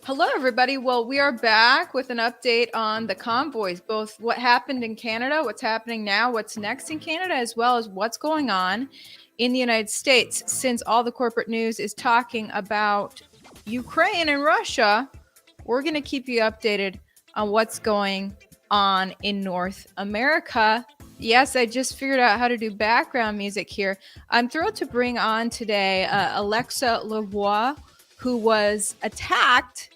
Hello, everybody. Well, we are back with an update on the convoys, both what happened in Canada, what's happening now, what's next in Canada, as well as what's going on in the United States. Since all the corporate news is talking about Ukraine and Russia, we're going to keep you updated on what's going on in North America. Yes, I just figured out how to do background music here. I'm thrilled to bring on today Alexa Lavoie, who was attacked,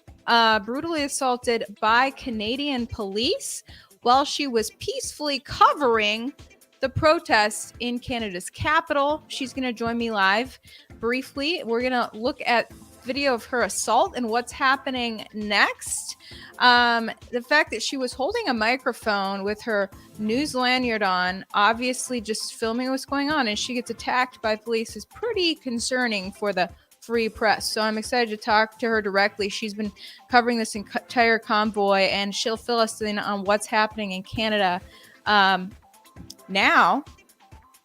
brutally assaulted by Canadian police while she was peacefully covering the protests in Canada's capital. She's going to join me live briefly. We're going to look at video of her assault and what's happening next. The fact that she was holding a microphone with her news lanyard on, obviously just filming what's going on, and she gets attacked by police is pretty concerning for the free press. So I'm excited to talk to her directly. She's been covering this entire convoy, and she'll fill us in on what's happening in Canada. Now,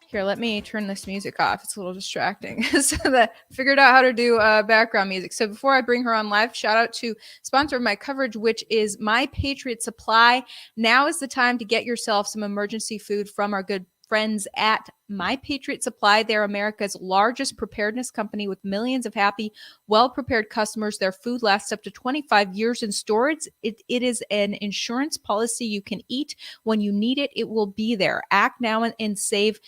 here, let me turn this music off. It's a little distracting. So that I figured out how to do background music. So before I bring her on live, shout out to sponsor of my coverage, which is My Patriot Supply. Now is the time to get yourself some emergency food from our good friends at My Patriot Supply. They're America's largest preparedness company with millions of happy, well-prepared customers. Their food lasts up to 25 years in storage. It is an insurance policy. You can eat when you need it. It will be there. Act now and save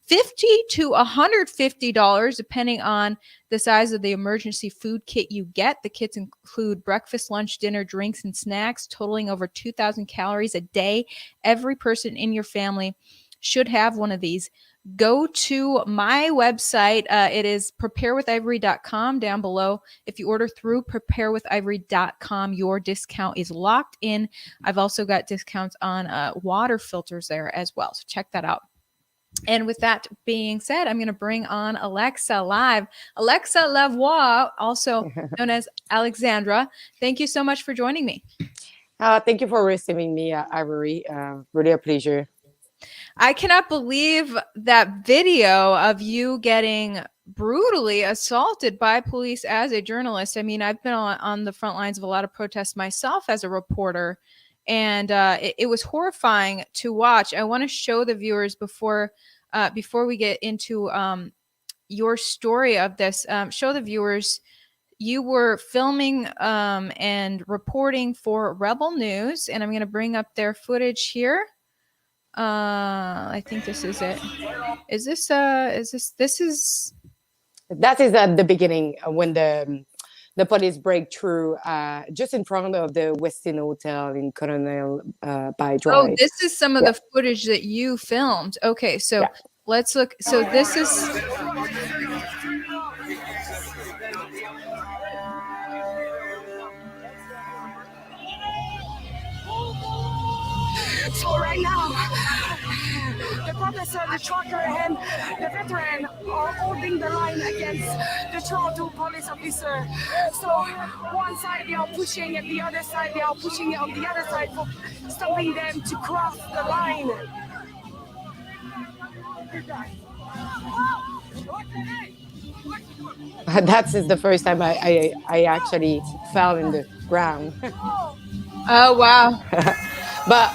$50 to $150, depending on the size of the emergency food kit you get. The kits include breakfast, lunch, dinner, drinks, and snacks, totaling over 2,000 calories a day. Every person in your family should have one of these. Go to my website. It is preparewithivory.com down below. If you order through preparewithivory.com, your discount is locked in. I've also got discounts on water filters there as well. So check that out. And with that being said, I'm going to bring on Alexa live. Alexa Lavoie, also known as Alexandra. Thank you so much for joining me. Thank you for receiving me, Ivory. Really a pleasure. I cannot believe that video of you getting brutally assaulted by police as a journalist. I mean, I've been on the front lines of a lot of protests myself as a reporter, and it was horrifying to watch. I want to show the viewers before we get into your story of this. Show the viewers you were filming and reporting for Rebel News, and I'm going to bring up their footage here. I think this is it. That is at the beginning when the police break through just in front of the Westin Hotel in Colonel by Drive. Oh, this is some of the footage that you filmed. Okay, so let's look. So this is. So right now, the professor, the trucker, and the veteran are holding the line against the Toronto police officer. So one side they are pushing, and the other side they are pushing on the other side for stopping them to cross the line. That's the first time I actually fell in the ground. Oh, wow. But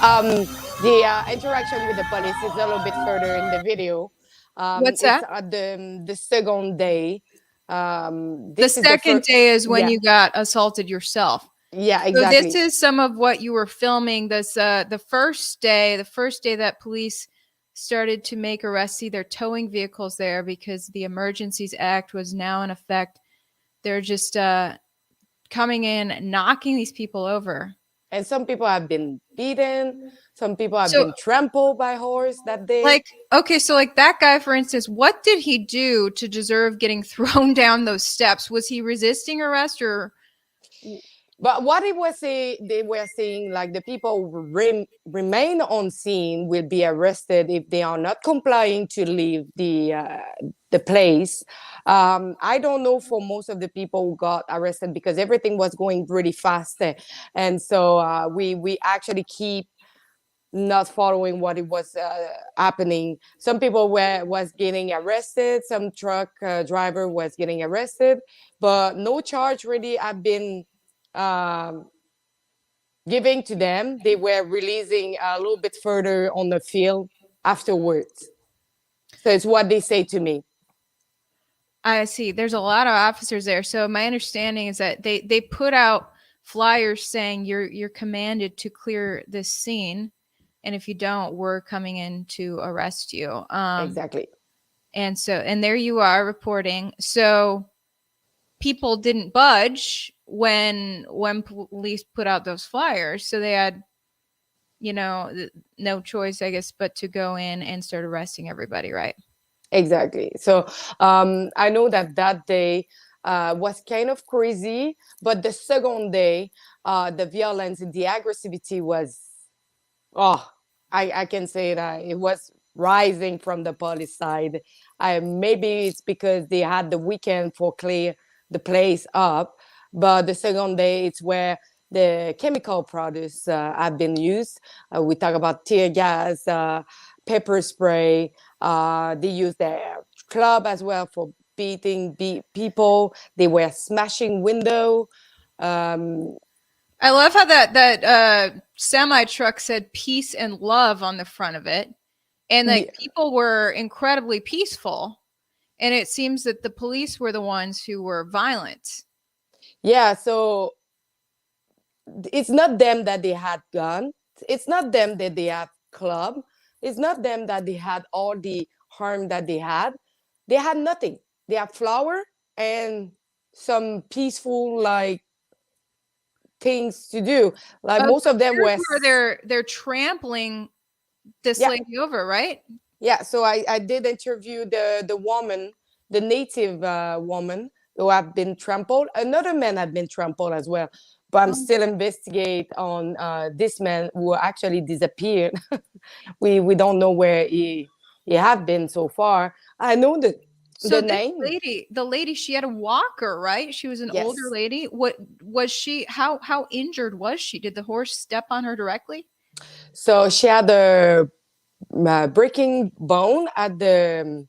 the interaction with the police is a little bit further in the video. What's that? It's the second day. The second day is when you got assaulted yourself. Yeah, exactly. So this is some of what you were filming. This the first day that police started to make arrests. See, they're towing vehicles there because the Emergencies Act was now in effect. They're just coming in, knocking these people over. And some people have been beaten. Some people have been trampled by horse that day. Like, okay, so like that guy, for instance, what did he do to deserve getting thrown down those steps? Was he resisting arrest or? But what they were saying, like the people remain on scene will be arrested if they are not complying to leave the place. I don't know for most of the people who got arrested because everything was going really fast, and so we actually keep not following what it was happening. Some people was getting arrested. Some truck driver was getting arrested, but no charge really have been giving to them, they were releasing a little bit further on the field afterwards. So it's what they say to me. I see. There's a lot of officers there. So my understanding is that they put out flyers saying you're commanded to clear this scene, and if you don't, we're coming in to arrest you. Exactly. And there you are reporting. So people didn't budge when police put out those flyers. So they had, no choice, I guess, but to go in and start arresting everybody, right? Exactly. So I know that day was kind of crazy, but the second day, the violence and the aggressivity was, I can say that it was rising from the police side. Maybe it's because they had the weekend for clear the place up, but the second day it's where the chemical products have been used. We talk about tear gas, pepper spray. They used their club as well for beating people. They were smashing window. I love how that semi truck said peace and love on the front of it, and people were incredibly peaceful. And it seems that the police were the ones who were violent. Yeah, so it's not them that they had gun. It's not them that they had club. It's not them that they had all the harm that they had. They had nothing. They had flour and some peaceful things to do. Most of them were they're trampling this lady over, right? Yeah. So I did interview the woman, the native woman who have been trampled. Another man had been trampled as well. But I'm still investigate on this man who actually disappeared. we don't know where he have been so far. I know the name. The lady, she had a walker, right? She was an older lady. What was she? How injured was she? Did the horse step on her directly? So she had a breaking bone at the.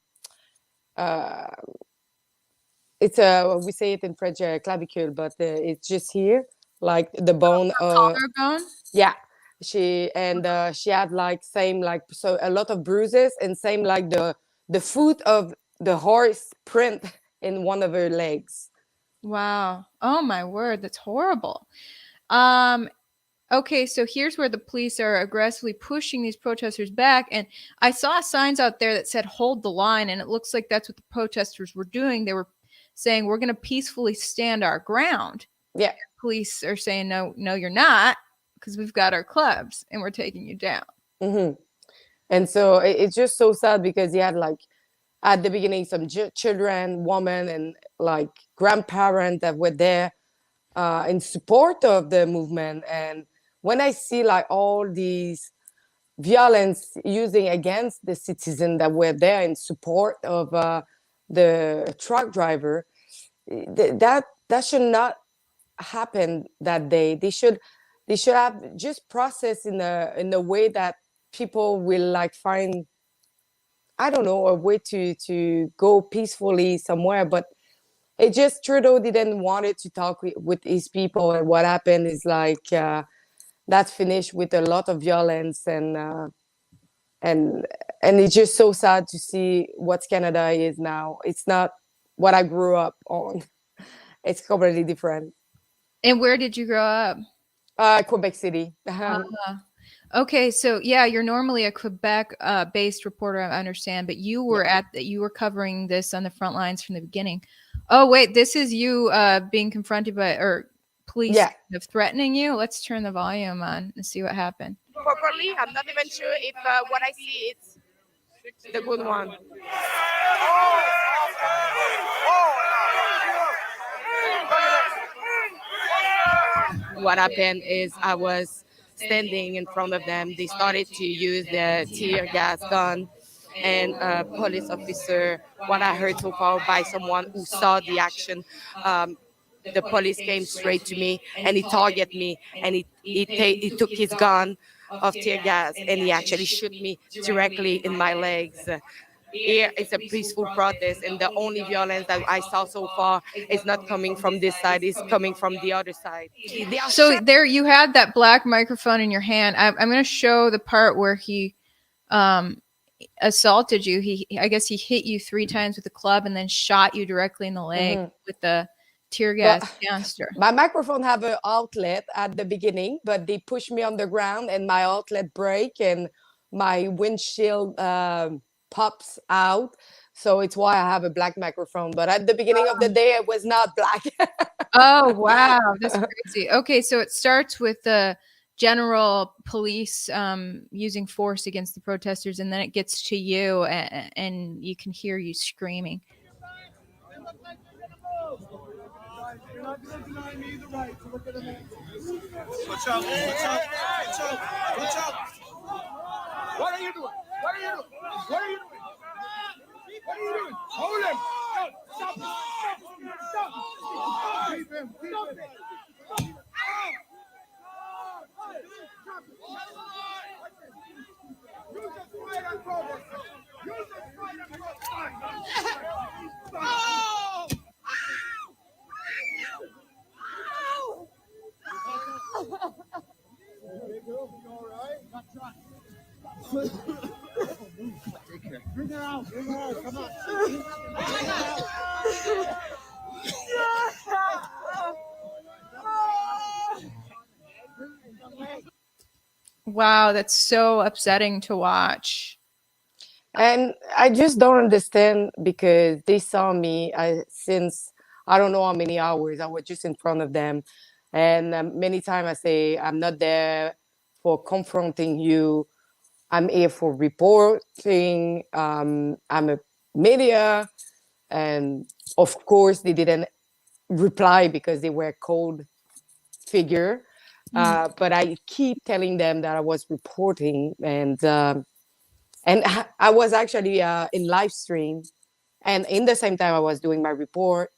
It's we say it in French, clavicule, but it's just here. Like the bone, collarbone. Yeah, she had same so a lot of bruises and same like the foot of the horse print in one of her legs. Wow! Oh my word, that's horrible. Okay, so here's where the police are aggressively pushing these protesters back, and I saw signs out there that said "Hold the line," and it looks like that's what the protesters were doing. They were saying, "We're going to peacefully stand our ground." Yeah. Police are saying, no, you're not, because we've got our clubs and we're taking you down. Mm-hmm. And so it's just so sad because you had at the beginning some children, women, and grandparents that were there in support of the movement. And when I see all these violence using against the citizens that were there in support of the truck driver, that should not happen that day. They should have just processed in a way that people will find, I don't know, a way to go peacefully somewhere. But it just, Trudeau didn't want it to talk with his people, and what happened is that finished with a lot of violence, and it's just so sad to see what Canada is now. It's not what I grew up on. It's completely different. And where did you grow up? Quebec City. Okay, so yeah, you're normally a Quebec based reporter, I understand, but you were you were covering this on the front lines from the beginning. Oh wait, this is you being confronted by police kind of threatening you. Let's turn the volume on and see what happened. Properly, I'm not even sure if what I see is the good one. What happened is I was standing in front of them. They started to use the tear gas gun, and a police officer, what I heard so far by someone who saw the action, the police came straight to me and he targeted me, and he took his gun of tear gas and he actually shot me directly in my legs. here it's a peaceful protest, and the only violence that I saw so far is not coming from this side, it's coming from the other side. So there you had that black microphone in your hand. I'm going to show the part where he assaulted you. I guess he hit you 3 times with a club and then shot you directly in the leg with the tear gas canister. My microphone have an outlet at the beginning, but they pushed me on the ground and my outlet break and my windshield pops out. So it's why I have a black microphone. But at the beginning of the day, it was not black. Oh, wow. That's crazy. Okay, so it starts with the general police using force against the protesters, and then it gets to you, and you can hear you screaming. You're not going to deny me the right to look at a man. Watch out, watch out, watch out, watch out. What are you doing? What are you doing? What are you doing? What are you doing? Hold him. Stop. Stop. Stop. Keep him. Keep him. You just fight on progress. You just fight on progress. Oh! Bring her out. Bring her out. Come on. Wow, that's so upsetting to watch. And I just don't understand because they saw me since I don't know how many hours. I was just in front of them. And many times I say, I'm not there for confronting you. I'm here for reporting. I'm a media. And of course, they didn't reply because they were cold figure. But I keep telling them that I was reporting. And I was actually in live stream. And in the same time, I was doing my report.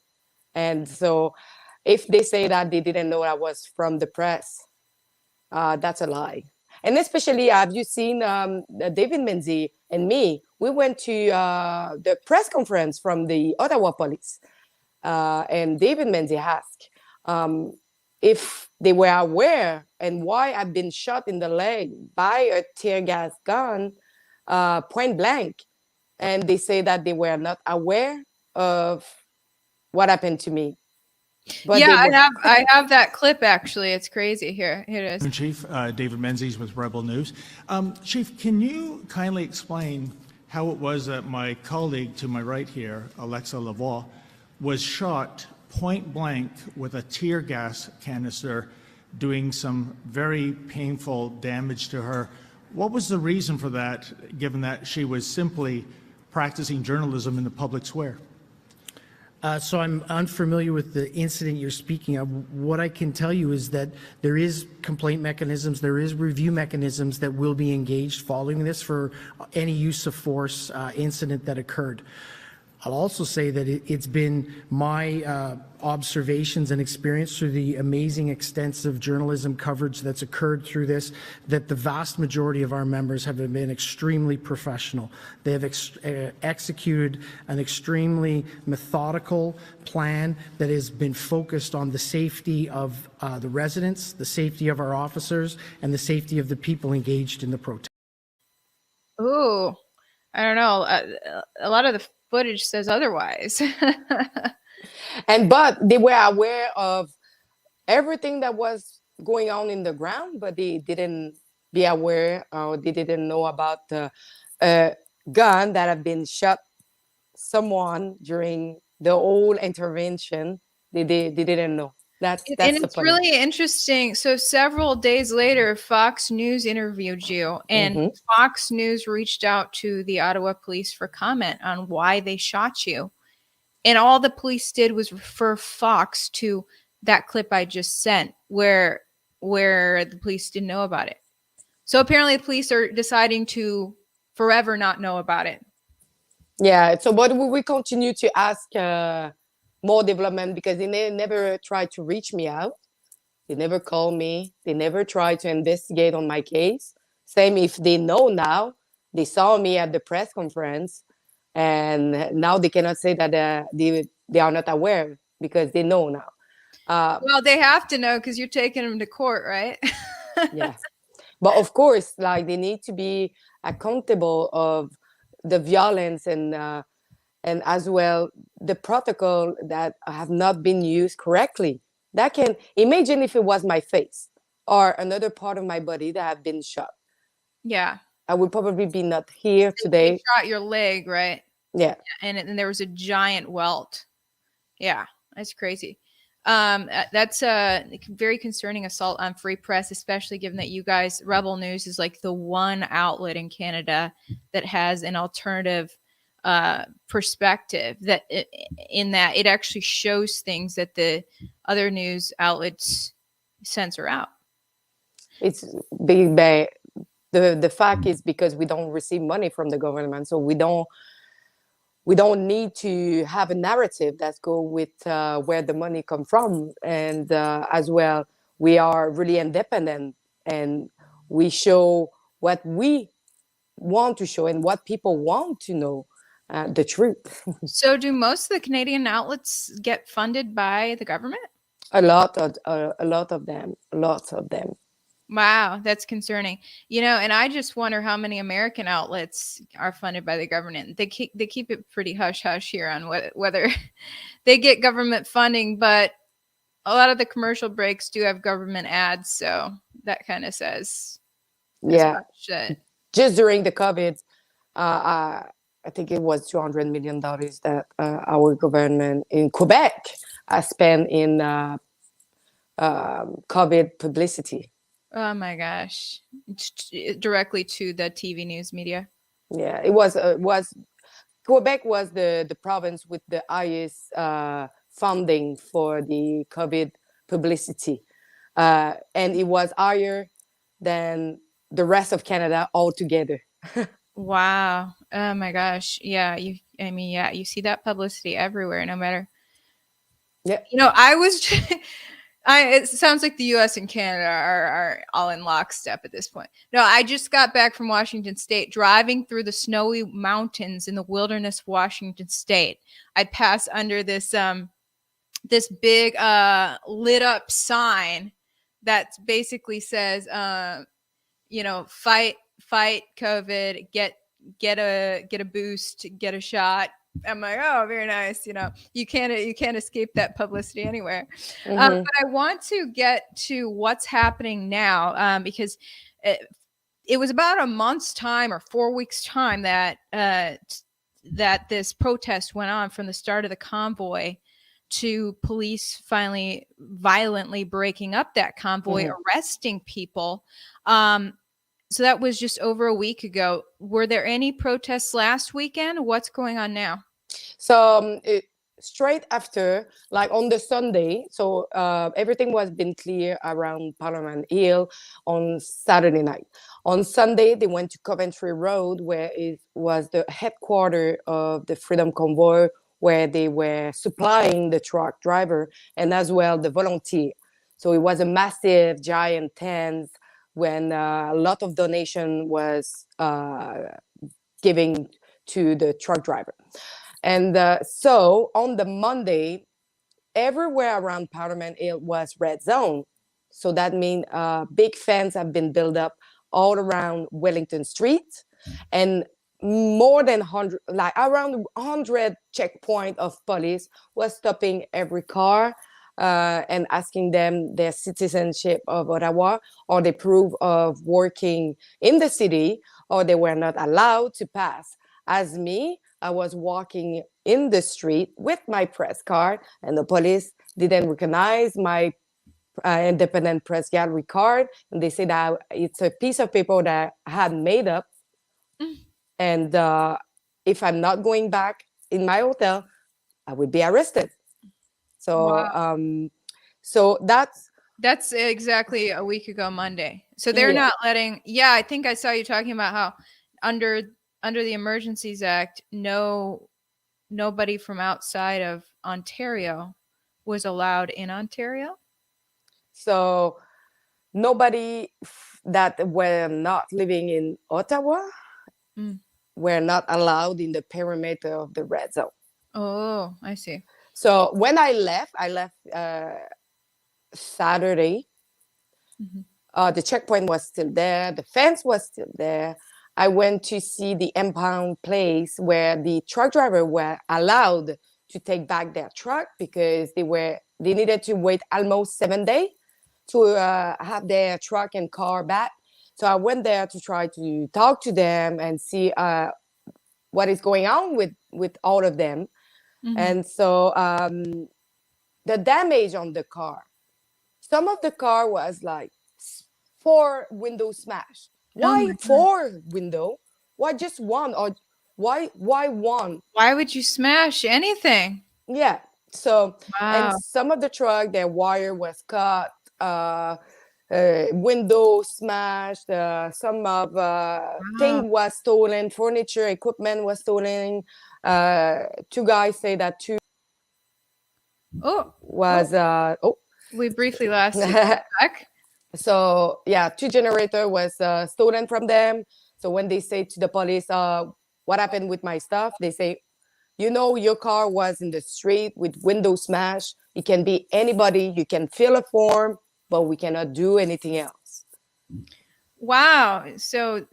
And so if they say that they didn't know I was from the press, that's a lie. And especially, have you seen David Menzies and me? We went to the press conference from the Ottawa police. And David Menzies asked if they were aware and why I've been shot in the leg by a tear gas gun, point blank. And they say that they were not aware of what happened to me. But yeah, I have that clip actually. It's crazy. Here it is. Chief David Menzies with Rebel News. Chief, can you kindly explain how it was that my colleague to my right here, Alexa Lavoie, was shot point blank with a tear gas canister, doing some very painful damage to her? What was the reason for that, given that she was simply practicing journalism in the public square? So I'm unfamiliar with the incident you're speaking of. What I can tell you is that there is complaint mechanisms, there is review mechanisms that will be engaged following this for any use of force incident that occurred. I'll also say that it's been my observations and experience through the amazing extensive journalism coverage that's occurred through this, that the vast majority of our members have been extremely professional. They have executed an extremely methodical plan that has been focused on the safety of the residents, the safety of our officers, and the safety of the people engaged in the protest. Ooh, I don't know. A lot of the footage says otherwise. But they were aware of everything that was going on in the ground, but they didn't be aware or they didn't know about the gun that had been shot someone during the whole intervention. They didn't know. That's and the it's point. really interesting. So several days later, Fox News interviewed you, and Fox News reached out to the Ottawa police for comment on why they shot you. And all the police did was refer Fox to that clip I just sent, where the police didn't know about it. So apparently the police are deciding to forever not know about it. Yeah. So, but we will continue to ask more development because they never tried to reach me out. They never called me. They never tried to investigate on my case. Same if they know now, they saw me at the press conference. and now they cannot say that they are not aware because they know now. Well, they have to know because you're taking them to court, right? Yeah, but of course, like they need to be accountable of the violence and as well the protocol that have not been used correctly. That can imagine if it was my face or another part of my body that have been shot. Yeah. I would probably be not here They today. shot your leg, right? Yeah. And there was a giant welt. Yeah, that's crazy. That's a very concerning assault on free press, especially given that you guys, Rebel News is like the one outlet in Canada that has an alternative perspective that in that it actually shows things that the other news outlets censor out. It's big bad. The fact is because we don't receive money from the government, so we don't need to have a narrative that go with where the money come from, and as well we are really independent and we show what we want to show and what people want to know, the truth. So do most of the Canadian outlets get funded by the government? a lot of them, lots of them. Wow, that's concerning. And I just wonder how many American outlets are funded by the government. They keep it pretty hush hush here on whether they get government funding, but a lot of the commercial breaks do have government ads, so that kind of says Yeah, that. just during the COVID, I think it was $200 million that our government in Quebec has spent in COVID publicity. Oh my gosh, directly to the TV news media. Yeah, it was Quebec was the province with the highest funding for the COVID publicity, and it was higher than the rest of Canada altogether. Wow. Oh my gosh. Yeah. You see that publicity everywhere, no matter. Yeah. It sounds like the US and Canada are all in lockstep at this point. No, I just got back from Washington State, driving through the snowy mountains in the wilderness of Washington State. I passed under this big lit up sign that basically says fight COVID, get a boost, get a shot. I'm like, oh, very nice. You can't escape that publicity anywhere. Mm-hmm. But I want to get to what's happening now, because it was about a month's time or 4 weeks time that this protest went on, from the start of the convoy to police finally violently breaking up that convoy, arresting people. So that was just over a week ago. Were there any protests last weekend? What's going on now? So straight after, like on the Sunday, so everything was been clear around Parliament Hill on Saturday night. On Sunday, they went to Coventry Road, where it was the headquarters of the Freedom Convoy, where they were supplying the truck driver and as well the volunteer. So it was a massive, giant tent when a lot of donation was giving to the truck driver. And so on the Monday, everywhere around Parliament Hill was red zone. So that means big fence have been built up all around Wellington Street, and more than 100, like around 100 checkpoint of police was stopping every car and asking them their citizenship of Ottawa or the proof of working in the city, or they were not allowed to pass. As me, I was walking in the street with my press card, and the police didn't recognize my independent press gallery card, and they said that it's a piece of paper that I had made up, and if I'm not going back in my hotel, I would be arrested. So, wow. So that's exactly a week ago Monday. So they're not letting. Yeah, I think I saw you talking about how under the Emergencies Act, nobody from outside of Ontario was allowed in Ontario. So nobody that were not living in Ottawa. were not allowed in the perimeter of the red zone. Oh, I see. So when I left Saturday. The checkpoint was still there. The fence was still there. I went to see the impound place where the truck driver were allowed to take back their truck because they needed to wait almost 7 days to have their truck and car back. So I went there to try to talk to them and see what is going on with all of them. And so the damage on the car, some of the car was like 4 windows smashed. Why 4 window? Why just one? Or why one? Why would you smash anything? Yeah. So Wow. and some of the truck, their wire was cut, window smashed, some of thing was stolen, furniture, equipment was stolen. 2 guys say that 2 was we briefly lost you back. So yeah, 2 generator was stolen from them. So when they say to the police, what happened with my stuff? They say, your car was in the street with window smash. It can be anybody. You can fill a form, but we cannot do anything else. Wow. So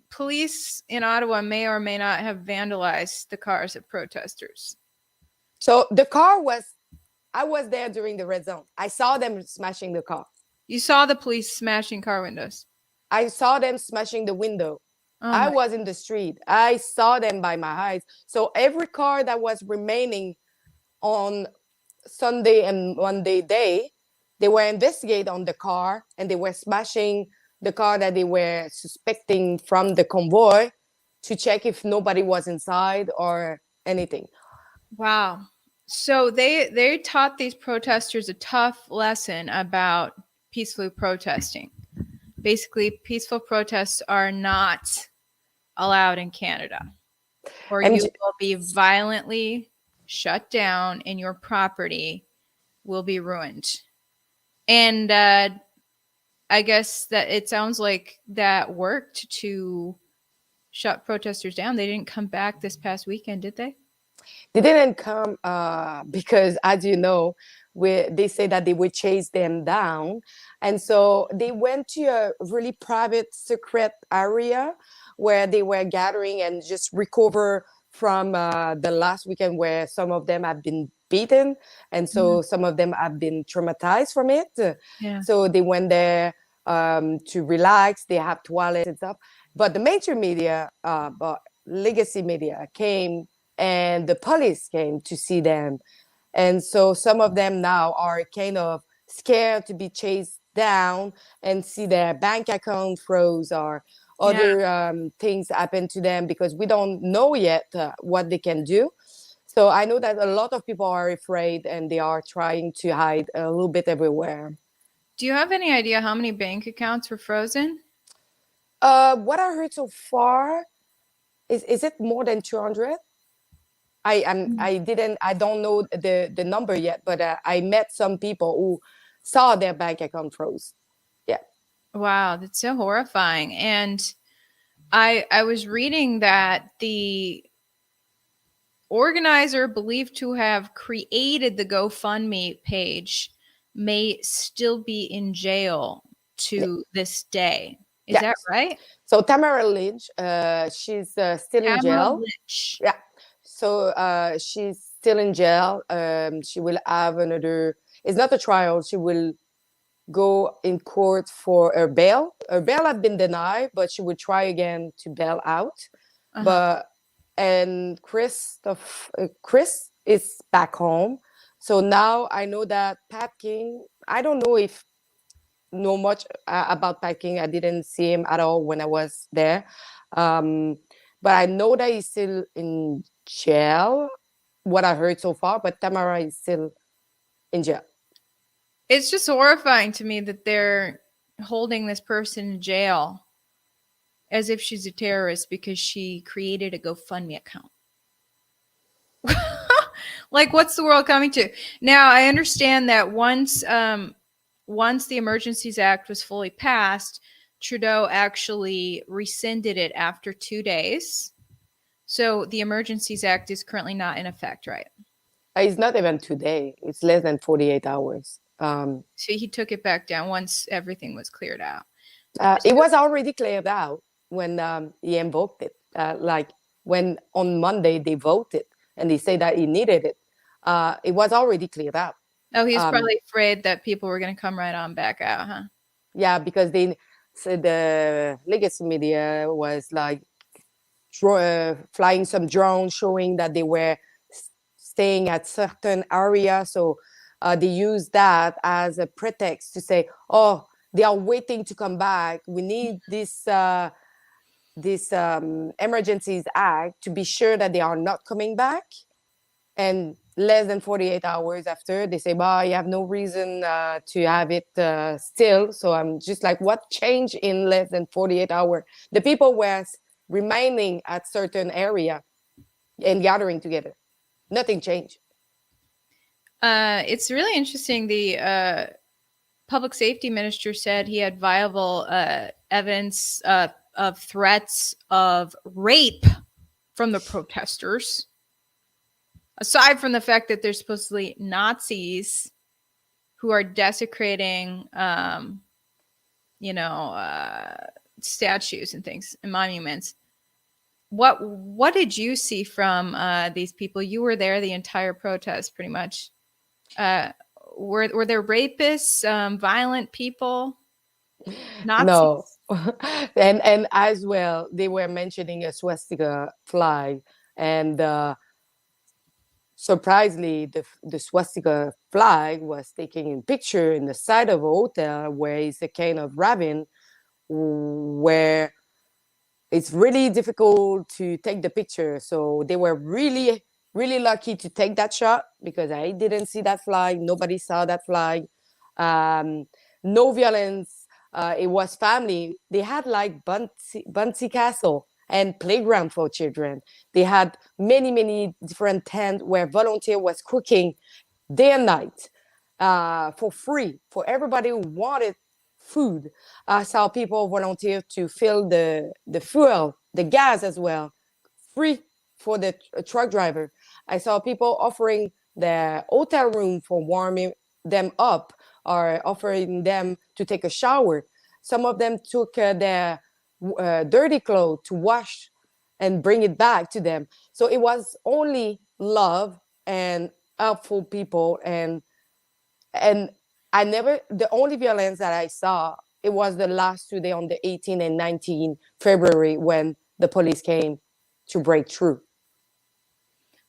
police in Ottawa may or may not have vandalized the cars of protesters. So I was there during the red zone. I saw them smashing the car. You saw the police smashing car windows? I saw them smashing the window. I was in the street. I saw them by my eyes. So every car that was remaining on Sunday and Monday day, they were investigating on the car and they were smashing the car that they were suspecting from the convoy to check if nobody was inside or anything. Wow. So they taught these protesters a tough lesson about peacefully protesting. Basically, peaceful protests are not allowed in Canada, or you will be violently shut down and your property will be ruined. And I guess that it sounds like that worked to shut protesters down. They didn't come back this past weekend, did they? They didn't come because, as you know, they say that they would chase them down. And so they went to a really private, secret area where they were gathering and just recover from the last weekend where some of them have been beaten. And so some of them have been traumatized from it. Yeah. So they went there to relax. They have toilets and stuff. But the mainstream media, but legacy media came and the police came to see them. And so some of them now are kind of scared to be chased down and see their bank account froze or other things happen to them because we don't know yet what they can do. So I know that a lot of people are afraid and they are trying to hide a little bit everywhere. Do you have any idea how many bank accounts were frozen? What I heard so far is it more than 200? I don't know the number yet, but I met some people who saw their bank account froze. Yeah. Wow, that's so horrifying. And I was reading that the organizer believed to have created the GoFundMe page may still be in jail to this day. Is that right? So Tamara Lynch, she's still in jail. Lynch. Yeah. So she's still in jail. She will have another, it's not a trial. She will go in court for her bail. Her bail had been denied, but she would try again to bail out. And Chris is back home. So now I know that Pat King, I don't know much about Pat King. I didn't see him at all when I was there. But I know that he's still in jail, what I heard so far, but Tamara is still in jail. It's just horrifying to me that they're holding this person in jail as if she's a terrorist because she created a GoFundMe account. Like, what's the world coming to? Now, I understand that once the Emergencies Act was fully passed, Trudeau actually rescinded it after 2 days. So the Emergencies Act is currently not in effect, right? It's not even today. It's less than 48 hours. So he took it back down once everything was cleared out. It was already cleared out when he invoked it. Like when on Monday they voted and they say that he needed it. It was already cleared out. Oh, he was probably afraid that people were going to come right on back out, huh? Yeah, because they said the legacy media was like flying some drones showing that they were staying at certain area. So they use that as a pretext to say, oh, they are waiting to come back. We need this Emergencies Act to be sure that they are not coming back. And less than 48 hours after, they say, well, you have no reason to have it still. So I'm just like, what changed in less than 48 hours? The people were remaining at certain area and gathering together. Nothing changed. It's really interesting. The public safety minister said he had viable evidence of threats of rape from the protesters. Aside from the fact that they're supposedly Nazis who are desecrating, statues and things and monuments. What did you see from these people? You were there the entire protest, pretty much. Were there rapists, violent people? Nazis? No. and as well, they were mentioning a swastika flag, and surprisingly, the swastika flag was taken in picture in the side of a hotel where it's a kind of ravine where it's really difficult to take the picture. So they were really, really lucky to take that shot because I didn't see that flag. Nobody saw that flag. No violence. It was family. They had like bouncy castle and playground for children. They had many, many different tents where volunteer was cooking day and night for free for everybody who wanted food. I saw people volunteer to fill the fuel, the gas as well, free for the truck driver. I saw people offering their hotel room for warming them up or offering them to take a shower. Some of them took their dirty clothes to wash and bring it back to them. So it was only love and helpful people. And the only violence that I saw, it was the last 2 days on the 18 and 19 February when the police came to break through.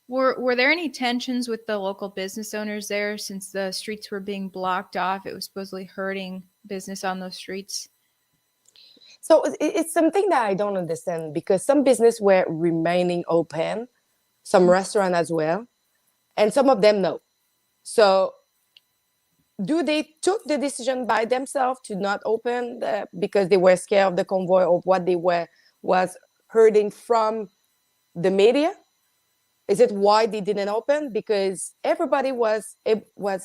Were there any tensions with the local business owners there since the streets were being blocked off? It was supposedly hurting business on those streets. So it's something that I don't understand because some business were remaining open, some restaurant as well, and some of them no. So do they took the decision by themselves to not open because they were scared of the convoy or what they was hearing from the media? Is it why they didn't open? Because everybody was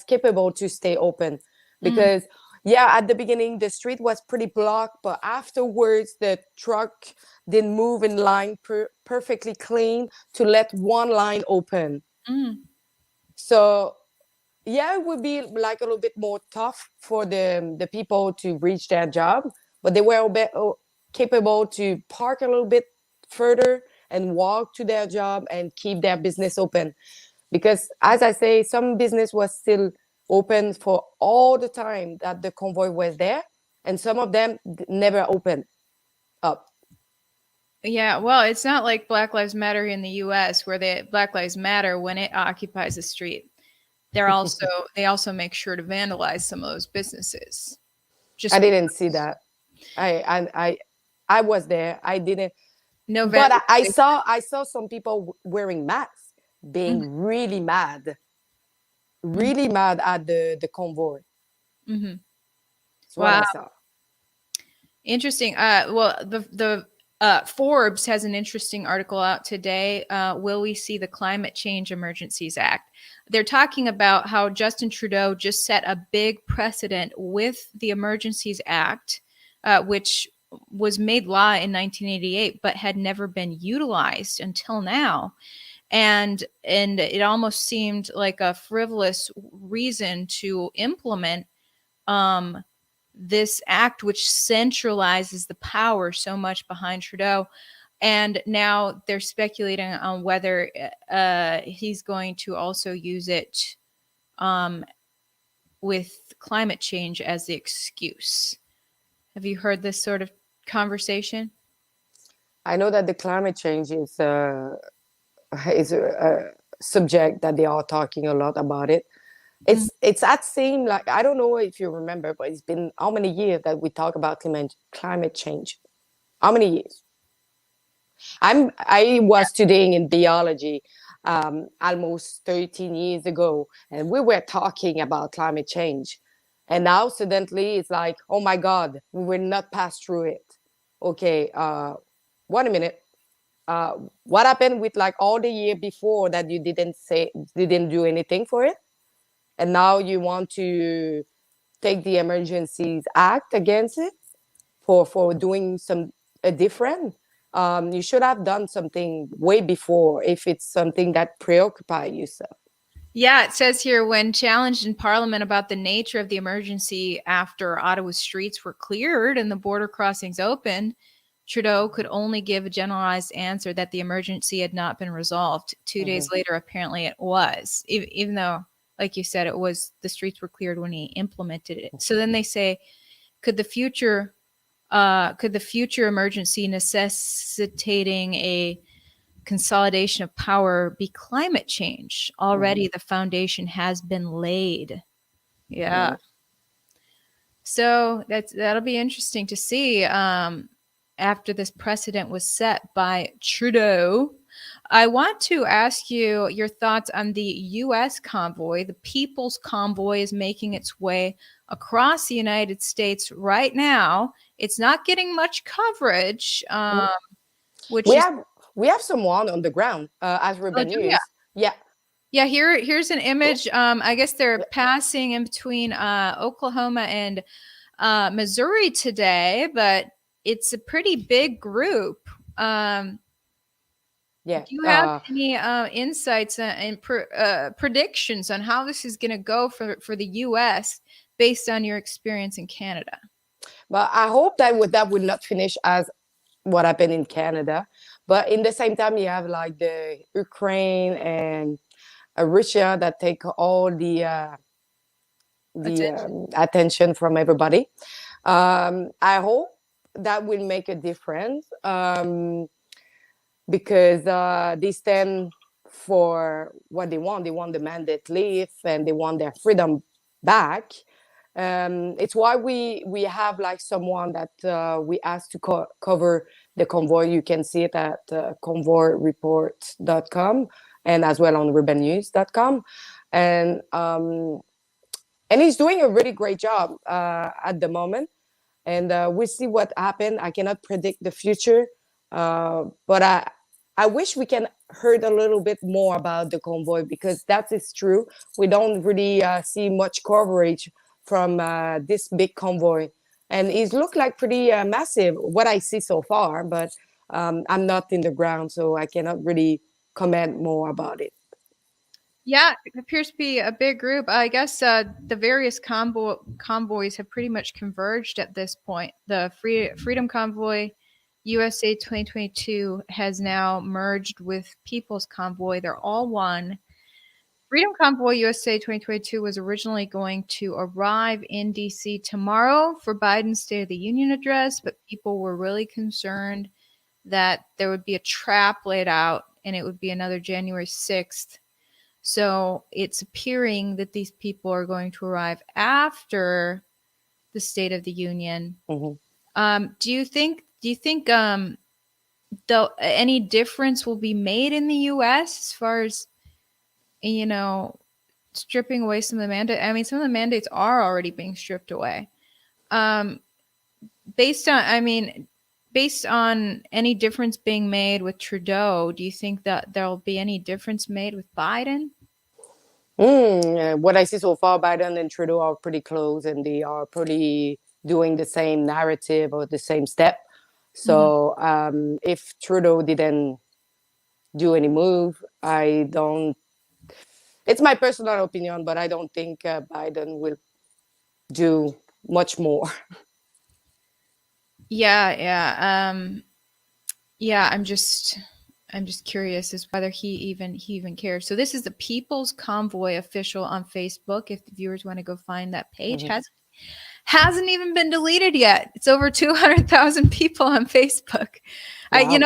capable to stay open. Because at the beginning the street was pretty blocked, but afterwards the truck didn't move in line perfectly clean to let one line open. So it would be like a little bit more tough for the people to reach their job, but they were capable to park a little bit further and walk to their job and keep their business open. Because as I say, some business was still open for all the time that the convoy was there, and some of them never opened up. Yeah, well, it's not like Black Lives Matter in the US where Black Lives Matter when it occupies a street. They also make sure to vandalize some of those businesses. I didn't see that. I was there. I didn't. No, but I saw some people wearing masks, being really mad at the convoy. That's what I saw. Interesting. Well, the Forbes has an interesting article out today. Will we see the Climate Change Emergencies Act? They're talking about how Justin Trudeau just set a big precedent with the Emergencies Act, which was made law in 1988, but had never been utilized until now. And it almost seemed like a frivolous reason to implement this act, which centralizes the power so much behind Trudeau. And now they're speculating on whether he's going to also use it with climate change as the excuse. Have you heard this sort of conversation? I know that the climate change is a subject that they are talking a lot about it. It's that same, like, I don't know if you remember, but it's been how many years that we talk about climate change? How many years? I was studying in biology almost 13 years ago, and we were talking about climate change. And now suddenly it's like, oh my God, we will not pass through it. Okay, wait a minute. What happened with like all the year before that you didn't do anything for it? And now you want to take the Emergencies Act against it for doing a different. You should have done something way before if it's something that preoccupies yourself. Yeah, it says here, when challenged in Parliament about the nature of the emergency after Ottawa's streets were cleared and the border crossings opened, Trudeau could only give a generalized answer that the emergency had not been resolved. 2 days later, apparently it was, even though, like you said, it was the streets were cleared when he implemented it. So then they say, could the future emergency necessitating a consolidation of power be climate change? Already the foundation has been laid. Yeah. So that'll be interesting to see after this precedent was set by Trudeau. I want to ask you your thoughts on the U.S. convoy. The People's Convoy is making its way across the United States right now. It's not getting much coverage, we have someone on the ground as Ruben News. Yeah, here's an image. I guess they're passing in between Oklahoma and Missouri today, but it's a pretty big group. Do you have any insights and predictions on how this is going to go for the U.S. based on your experience in Canada? But I hope that would not finish as what happened in Canada. But in the same time, you have like the Ukraine and Russia that take all the attention from everybody. I hope that will make a difference because they stand for what they want. They want the mandate leave and they want their freedom back. It's why we have like someone that we asked to cover the convoy. You can see it at convoyreport.com and as well on rubennews.com. And he's doing a really great job at the moment. And we'll see what happens. I cannot predict the future, but I wish we can heard a little bit more about the convoy because that is true. We don't really see much coverage from this big convoy. And it looked like pretty massive, what I see so far, but I'm not in the ground, so I cannot really comment more about it. Yeah, it appears to be a big group. I guess the various convoys have pretty much converged at this point. The Freedom Convoy USA 2022 has now merged with People's Convoy. They're all one. Freedom Convoy USA 2022 was originally going to arrive in DC tomorrow for Biden's State of the Union address, but people were really concerned that there would be a trap laid out and it would be another January 6th. So it's appearing that these people are going to arrive after the State of the Union. Do you think any difference will be made in the U.S. as far as, stripping away some of the mandates? I mean, some of the mandates are already being stripped away. Based on any difference being made with Trudeau, do you think that there'll be any difference made with Biden? What I see so far, Biden and Trudeau are pretty close and they are pretty doing the same narrative or the same step. So if Trudeau didn't do any move, I don't. It's my personal opinion, but I don't think Biden will do much more. Yeah, I'm just curious as whether he even cares. So this is the People's Convoy official on Facebook. If the viewers want to go find that page, hasn't even been deleted yet. It's over 200,000 people on Facebook. Wow.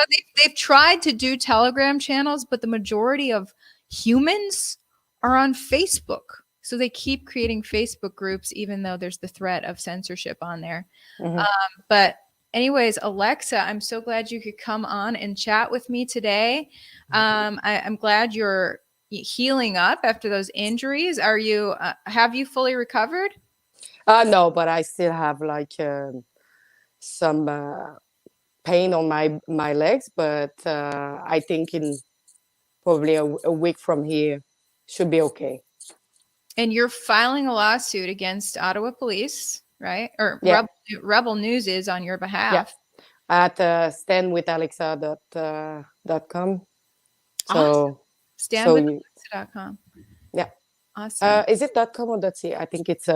They've tried to do Telegram channels, but the majority of humans are on Facebook. So they keep creating Facebook groups, even though there's the threat of censorship on there. But anyways, Alexa, I'm so glad you could come on and chat with me today. I'm glad you're healing up after those injuries. Are you? Have you fully recovered? No, but I still have like some pain on my legs. But I think in probably a week from here should be okay. And you're filing a lawsuit against Ottawa Police, right? Or Yeah. Rebel News is on your behalf. At standwithalexa.com. So, Awesome. so you, Standwithalexa.com. yeah. Awesome. Is it .com or .ca? I think it's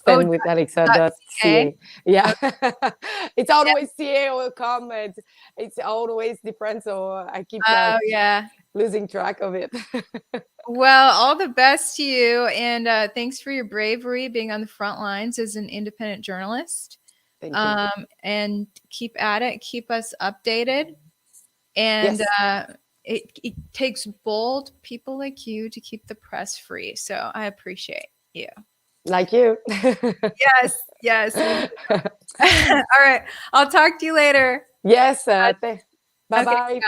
standwithalexa.ca. Yeah. It's always CA or .com. It's always different. So I keep losing track of it. Well, all the best to you. And thanks for your bravery being on the front lines as an independent journalist. Thank you. And keep at it. Keep us updated. And it takes bold people like you to keep the press free. So I appreciate you. Like you. Yes. All right. I'll talk to you later. Yes. Bye-bye.